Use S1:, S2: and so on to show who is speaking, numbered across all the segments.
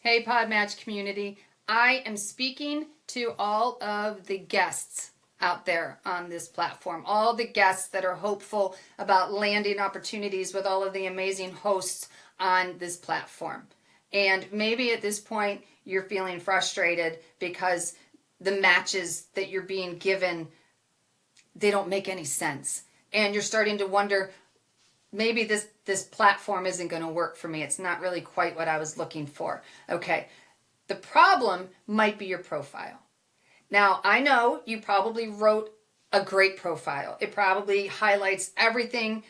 S1: Hey, PodMatch community. I am speaking to all of the guests out there on this platform, all the guests that are hopeful about landing opportunities with all of the amazing hosts on this platform. And maybe at this point you're feeling frustrated because the matches that you're being given, they don't make any sense. And you're starting to wonder, maybe this platform isn't going to work for me. It's not really quite what I was looking for. Okay, the problem might be your profile. Now, I know you probably wrote a great profile. It probably highlights everything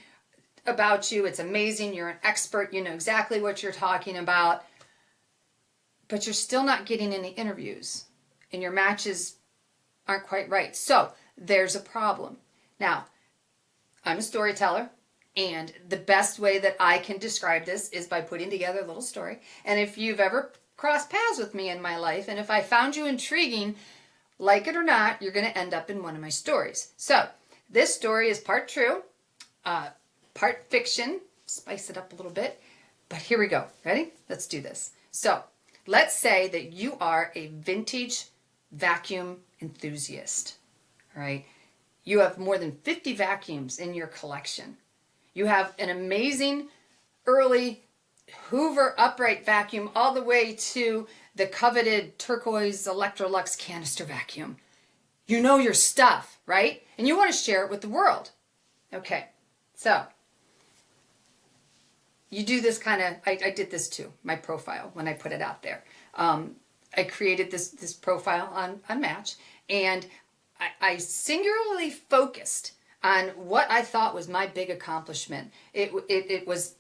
S1: about you. It's amazing. You're an expert. You know exactly what you're talking about. But you're still not getting any interviews. And your matches aren't quite right. So there's a problem. Now, I'm a storyteller. And the best way that I can describe this is by putting together a little story. And if you've ever crossed paths with me in my life, and if I found you intriguing, like it or not, you're going to end up in one of my stories. So this story is part true, part fiction, spice it up a little bit. But here we go. Ready? Let's do this. So let's say that you are a vintage vacuum enthusiast. All right? You have more than 50 vacuums in your collection. You have an amazing early Hoover upright vacuum all the way to the coveted turquoise Electrolux canister vacuum. You know your stuff, right? And you want to share it with the world. Okay, so you do this kind of, I did this too, my profile, when I put it out there. I created this profile on Match, and I singularly focused on what I thought was my big accomplishment. It was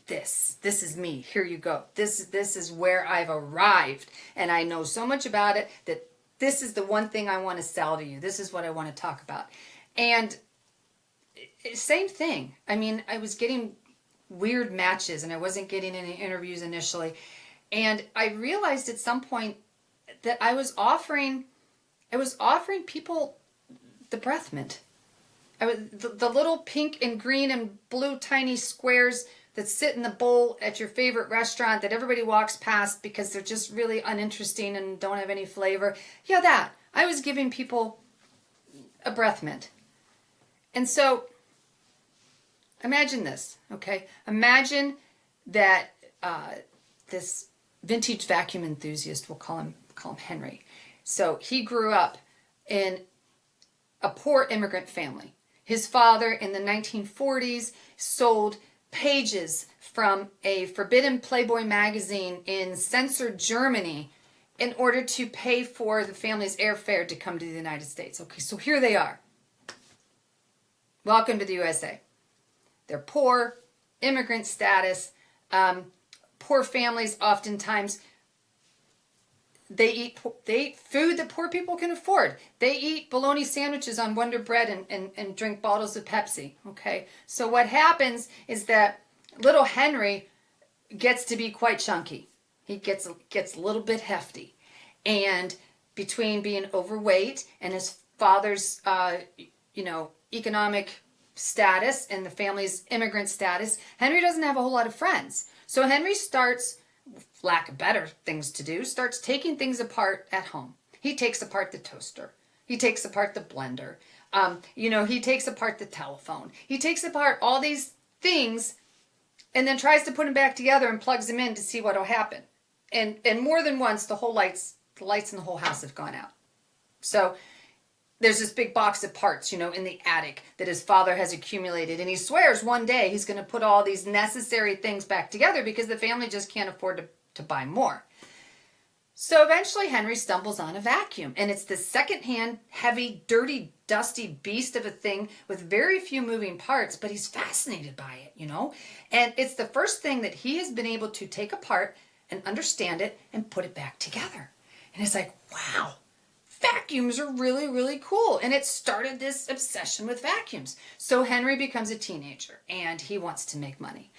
S1: this. This is me. Here you go. This is where I've arrived. And I know so much about it that this is the one thing I want to sell to you. This is what I want to talk about. And same thing. I mean, I was getting weird matches and I wasn't getting any interviews initially. And I realized at some point that I was offering people the breath mint. The little pink and green and blue tiny squares that sit in the bowl at your favorite restaurant that everybody walks past because they're just really uninteresting and don't have any flavor. Yeah, that. I was giving people a breath mint. And so imagine this, okay? Imagine that this vintage vacuum enthusiast, we'll call him Henry. So he grew up in a poor immigrant family. His father in the 1940s sold pages from a forbidden Playboy magazine in censored Germany in order to pay for the family's airfare to come to the United States. Okay, so here they are. Welcome to the USA. They're poor, immigrant status, poor families oftentimes. They eat food that poor people can afford. They eat bologna sandwiches on Wonder Bread and drink bottles of Pepsi. Okay, so what happens is that little Henry gets to be quite chunky. He gets a little bit hefty, and between being overweight and his father's economic status and the family's immigrant status, Henry doesn't have a whole lot of friends. So Henry starts, lack of better things to do, starts taking things apart at home. He takes apart the toaster. He takes apart the blender. He takes apart the telephone. He takes apart all these things and then tries to put them back together and plugs them in to see what will happen. And more than once, the lights in the whole house have gone out. So there's this big box of parts, in the attic that his father has accumulated. And he swears one day he's going to put all these necessary things back together because the family just can't afford to buy more. So eventually Henry stumbles on a vacuum. And it's this secondhand, heavy, dirty, dusty beast of a thing with very few moving parts. But he's fascinated by it, And it's the first thing that he has been able to take apart and understand it and put it back together. And it's like, wow. Vacuums are really, really cool. And it started this obsession with vacuums. So Henry becomes a teenager and he wants to make money.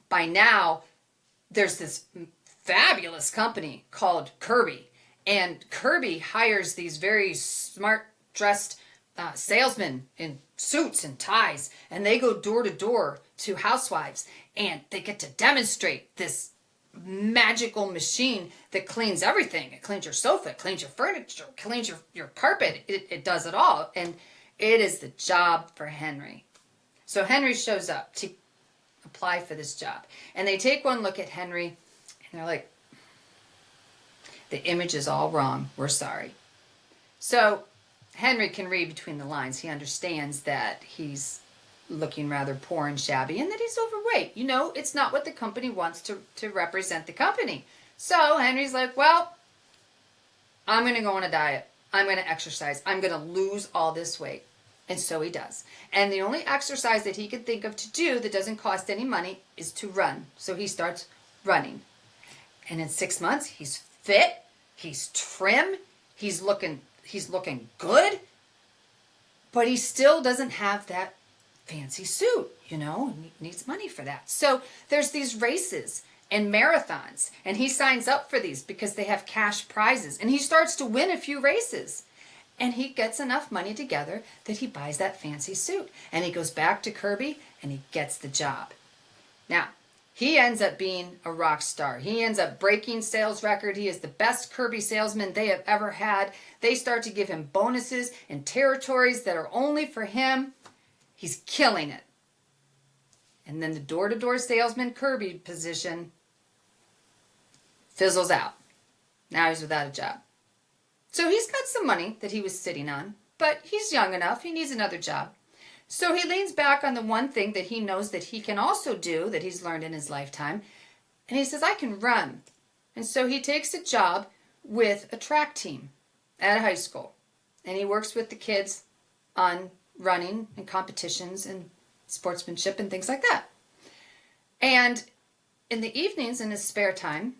S1: By now, there's this fabulous company called Kirby. And Kirby hires these very smart dressed salesmen in suits and ties. And they go door to door to housewives. And they get to demonstrate this magical machine that cleans everything. It cleans your sofa, it cleans your furniture, it cleans your carpet. It does it all. And it is the job for Henry. So Henry shows up to apply for this job. And they take one look at Henry and they're like, the image is all wrong. We're sorry. So Henry can read between the lines. He understands that he's looking rather poor and shabby and that he's overweight. You know, it's not what the company wants to represent the company. So Henry's like, well, I'm going to go on a diet. I'm going to exercise. I'm going to lose all this weight. And so he does. And the only exercise that he could think of to do that doesn't cost any money is to run. So he starts running. And in 6 months, he's fit, he's trim, he's looking good, but he still doesn't have that fancy suit, you know, and he needs money for that. So there's these races and marathons, and he signs up for these because they have cash prizes, and he starts to win a few races. And he gets enough money together that he buys that fancy suit. And he goes back to Kirby and he gets the job. Now, he ends up being a rock star. He ends up breaking sales record. He is the best Kirby salesman they have ever had. They start to give him bonuses and territories that are only for him. He's killing it. And then the door-to-door salesman Kirby position fizzles out. Now he's without a job. So he's got some money that he was sitting on, but he's young enough. He needs another job. So he leans back on the one thing that he knows that he can also do, that he's learned in his lifetime, and he says, I can run. And so he takes a job with a track team at a high school, and he works with the kids on running and competitions and sportsmanship and things like that. And in the evenings, in his spare time,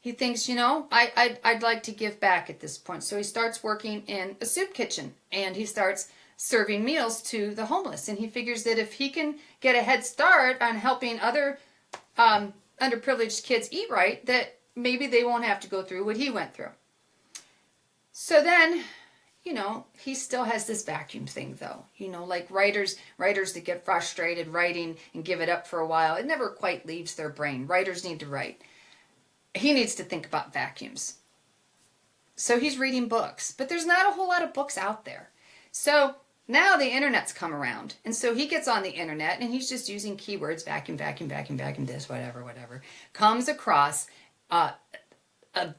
S1: he thinks, you know, I'd like to give back at this point. So he starts working in a soup kitchen, and he starts serving meals to the homeless. And he figures that if he can get a head start on helping other underprivileged kids eat right, that maybe they won't have to go through what he went through. So then, you know, he still has this vacuum thing, though. You know, like writers that get frustrated writing and give it up for a while, it never quite leaves their brain. Writers need to write. He needs to think about vacuums. So he's reading books, but there's not a whole lot of books out there. So now the internet's come around, and so he gets on the internet, and he's just using keywords, vacuum, vacuum, vacuum, vacuum, this, whatever, comes across a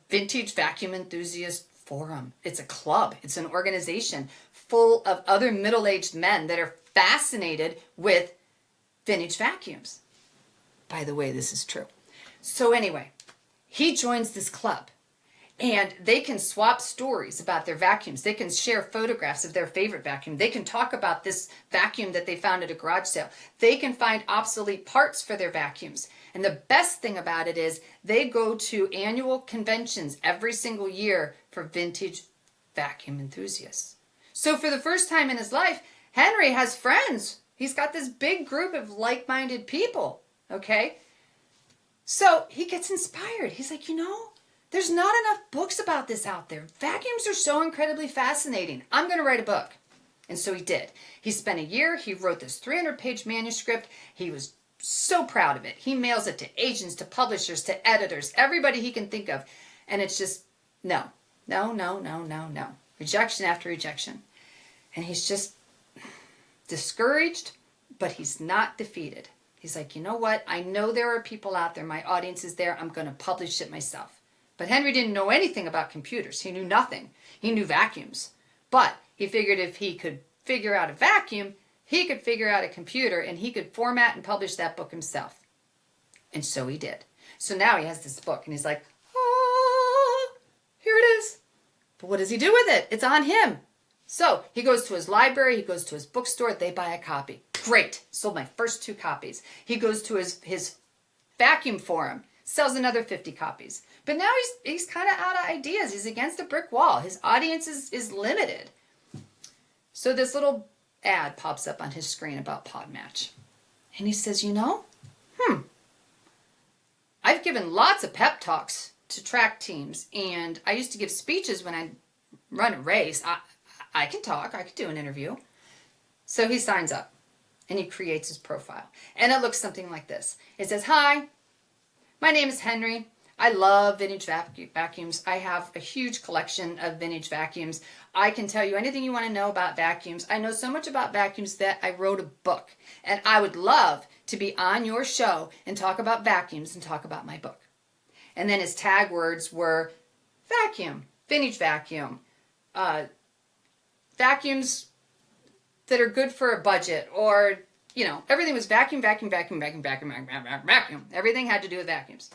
S1: vintage vacuum enthusiast forum. It's a club. It's an organization full of other middle-aged men that are fascinated with vintage vacuums. By the way, this is true. So anyway, he joins this club, and they can swap stories about their vacuums. They can share photographs of their favorite vacuum. They can talk about this vacuum that they found at a garage sale. They can find obsolete parts for their vacuums. And the best thing about it is they go to annual conventions every single year for vintage vacuum enthusiasts. So for the first time in his life, Henry has friends. He's got this big group of like-minded people, okay? So he gets inspired. He's like, you know, there's not enough books about this out there. Vacuums are so incredibly fascinating. I'm going to write a book. And so he did. He spent a year. He wrote this 300-page manuscript. He was so proud of it. He mails it to agents, to publishers, to editors, everybody he can think of. And it's just, no. Rejection after rejection. And he's just discouraged, but he's not defeated. He's like, you know what? I know there are people out there. My audience is there. I'm going to publish it myself. But Henry didn't know anything about computers. He knew nothing. He knew vacuums. But he figured if he could figure out a vacuum, he could figure out a computer, and he could format and publish that book himself. And so he did. So now he has this book, and he's like, oh, here it is. But what does he do with it? It's on him. So he goes to his library. He goes to his bookstore. They buy a copy. Great. Sold my first 2 copies. He goes to his vacuum forum. Sells another 50 copies. But now he's kind of out of ideas. He's against a brick wall. His audience is limited. So this little ad pops up on his screen about PodMatch. And he says, you know, I've given lots of pep talks to track teams. And I used to give speeches when I run a race. I can talk. I could do an interview. So he signs up. And he creates his profile. And it looks something like this. It says, hi, My name is Henry. I love vintage vacuums. I have a huge collection of vintage vacuums. I can tell you anything you want to know about vacuums. I know so much about vacuums that I wrote a book. And I would love to be on your show and talk about vacuums and talk about my book. And then his tag words were vacuum, vintage vacuum, vacuums that are good for a budget, or, you know, everything was vacuum, vacuum, vacuum, vacuum, vacuum, vacuum, vacuum, vacuum. Everything had to do with vacuums.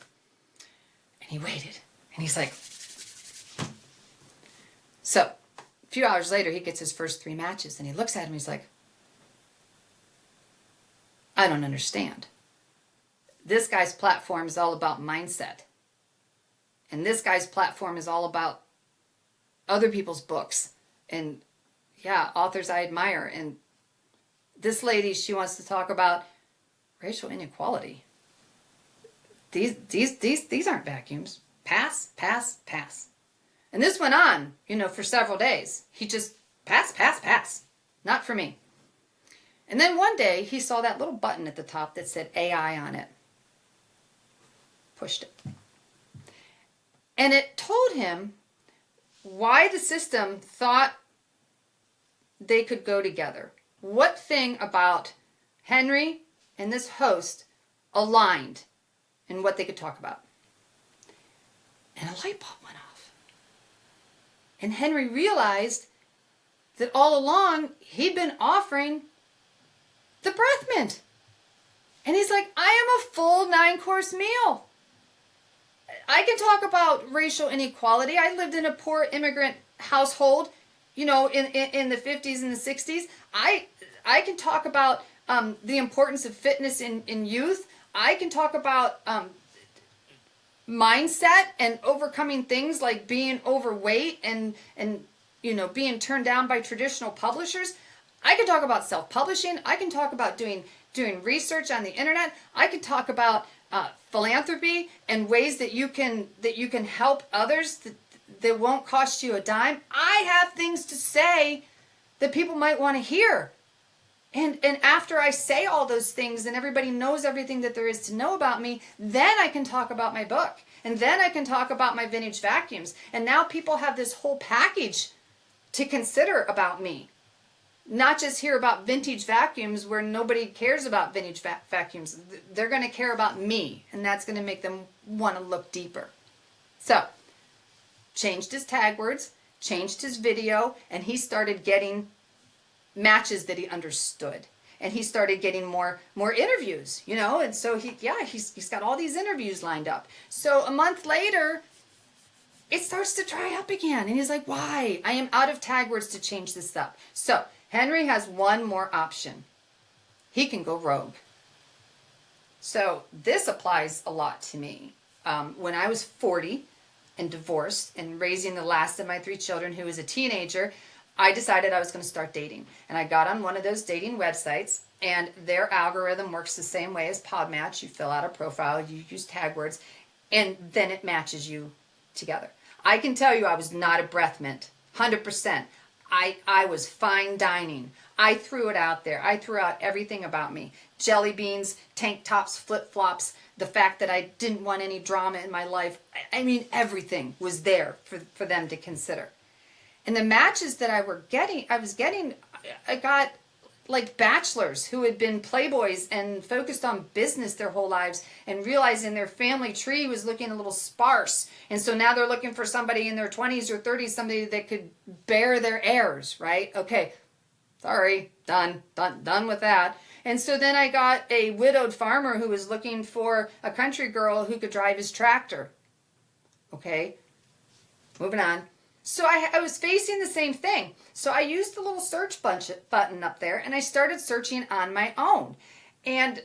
S1: And he waited, and he's like, so a few hours later, he gets his first 3 matches, and he looks at him, he's like, I don't understand. This guy's platform is all about mindset. And this guy's platform is all about other people's books and, yeah, authors I admire. And this lady, she wants to talk about racial inequality. These aren't vacuums. Pass, pass, pass. And this went on, you know, for several days. He just pass, pass, pass. Not for me. And then one day he saw that little button at the top that said AI on it. Pushed it. And it told him why the system thought they could go together. What thing about Henry and this host aligned in what they could talk about. And a light bulb went off. And Henry realized that all along he'd been offering the breath mint. And he's like, I am a full 9-course meal. I can talk about racial inequality. I lived in a poor immigrant household, you know, in the 50s and the 60s. I can talk about the importance of fitness in youth. I can talk about mindset and overcoming things like being overweight and you know, being turned down by traditional publishers. I can talk about self-publishing. I can talk about doing research on the internet. I can talk about philanthropy and ways that you can help others that won't cost you a dime. I have things to say that people might want to hear. And after I say all those things and everybody knows everything that there is to know about me, then I can talk about my book. And then I can talk about my vintage vacuums. And now people have this whole package to consider about me. Not just hear about vintage vacuums where nobody cares about vintage vacuums. They're going to care about me. And that's going to make them want to look deeper. So, changed his tag words, changed his video, and he started getting matches that he understood. And he started getting more interviews, you know. And so he's got all these interviews lined up. So a month later, it starts to dry up again. And he's like, why? I am out of tag words to change this up. So Henry has one more option. He can go rogue. So this applies a lot to me. When I was 40 and divorced and raising the last of my 3 children, who was a teenager, I decided I was going to start dating. And I got on one of those dating websites, and their algorithm works the same way as PodMatch. You fill out a profile, you use tag words, and then it matches you together. I can tell you I was not a breath mint, 100%. I was fine dining. I threw it out there. I threw out everything about me. Jelly beans, tank tops, flip-flops, the fact that I didn't want any drama in my life. I mean, everything was there for them to consider. And the matches that I got like bachelors who had been playboys and focused on business their whole lives and realizing their family tree was looking a little sparse. And so now they're looking for somebody in their 20s or 30s, somebody that could bear their heirs, right? Okay, sorry, done with that. And so then I got a widowed farmer who was looking for a country girl who could drive his tractor. Okay, moving on. So I was facing the same thing. So I used the little search button up there, and I started searching on my own. And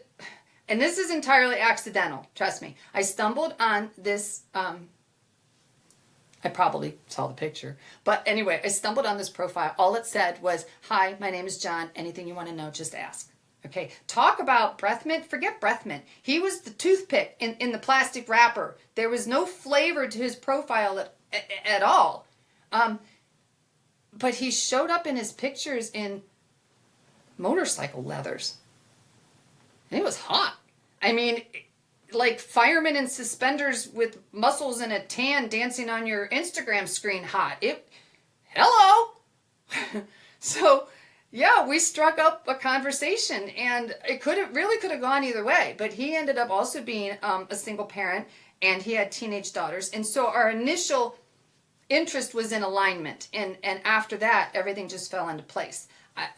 S1: this is entirely accidental, trust me. I stumbled on this, I probably saw the picture. But anyway, I stumbled on this profile. All it said was, hi, my name is John. Anything you want to know, just ask. Okay, talk about breath mint. Forget breath mint. He was the toothpick in the plastic wrapper. There was no flavor to his profile at all. But he showed up in his pictures in motorcycle leathers. And it was hot. I mean, like firemen in suspenders with muscles and a tan dancing on your Instagram screen hot. Hello. So, yeah, we struck up a conversation, and it really could have gone either way. But he ended up also being a single parent, and he had teenage daughters. And so our initial interest was in alignment. And after that, everything just fell into place.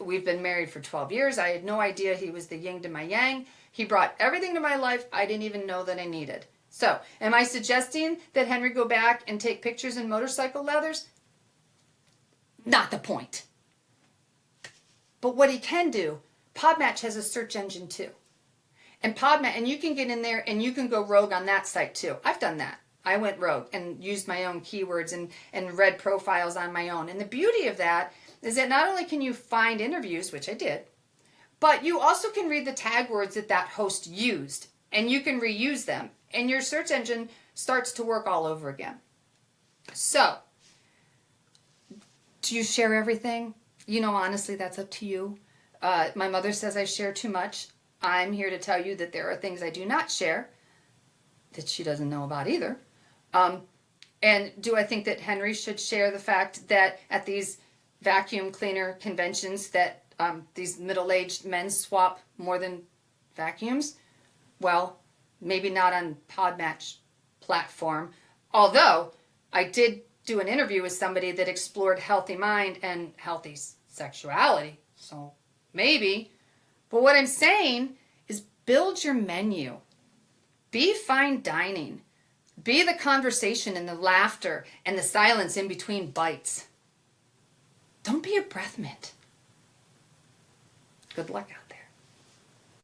S1: We've been married for 12 years. I had no idea he was the yin to my yang. He brought everything to my life I didn't even know that I needed. So, am I suggesting that Henry go back and take pictures in motorcycle leathers? Not the point. But what he can do, PodMatch has a search engine too. And PodMatch, and you can get in there and you can go rogue on that site too. I've done that. I went rogue and used my own keywords and read profiles on my own. And the beauty of that is that not only can you find interviews, which I did, but you also can read the tag words that host used, and you can reuse them, and your search engine starts to work all over again. So, do you share everything? Honestly, that's up to you. My mother says I share too much. I'm here to tell you that there are things I do not share that she doesn't know about either. And do I think that Henry should share the fact that at these vacuum cleaner conventions that these middle-aged men swap more than vacuums? Well, maybe not on PodMatch platform. Although I did do an interview with somebody that explored healthy mind and healthy sexuality. So maybe. But what I'm saying is build your menu. Be fine dining. Be the conversation and the laughter and the silence in between bites. Don't be a breath mint. Good luck out there.